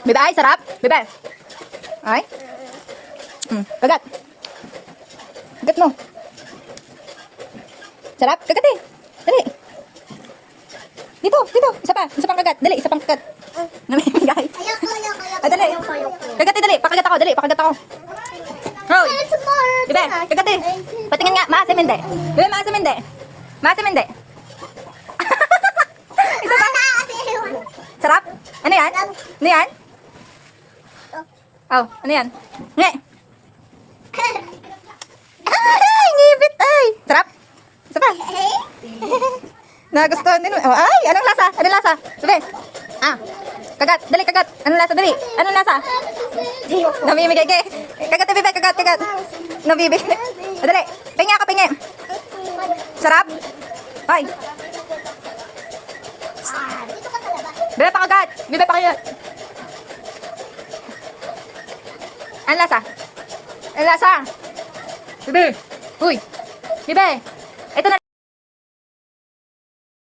Bebe, ay, sarap. Bebe. Ay. Kagat. Kagat mo. Sarap. Kagat eh. Dali. Dito. Isa pang kagat. Dali, isa pang kagat. Namimigay. Ay, dali. Kagat eh, dali. Pakagat ako, dali. Pakagat ako. Roy. Bebe, kagat eh. Patingin nga. Maasim hindi. Bebe, maasim hindi. Maasim hindi. Isa pa. Sarap. Ano yan? Ano yan? Oh, ano yan? Nge. Ay, ngibit ay. Sarap. Isa pa. Nagustuhan din mo. Oh, ay, anong lasa? Anong lasa? Sabi. Kagat. Dali, kagat. Anong lasa? Dali. Anong lasa? Namimigay kay. Kagat, bebe. Kagat. Namimigay. Dali. Pingi ako, pingi. Sarap. Ay. Bebe, pakagat. Bebe, pakagat. Anong lasa? Anong lasa? Bebe. Uy. Bebe. Ito na.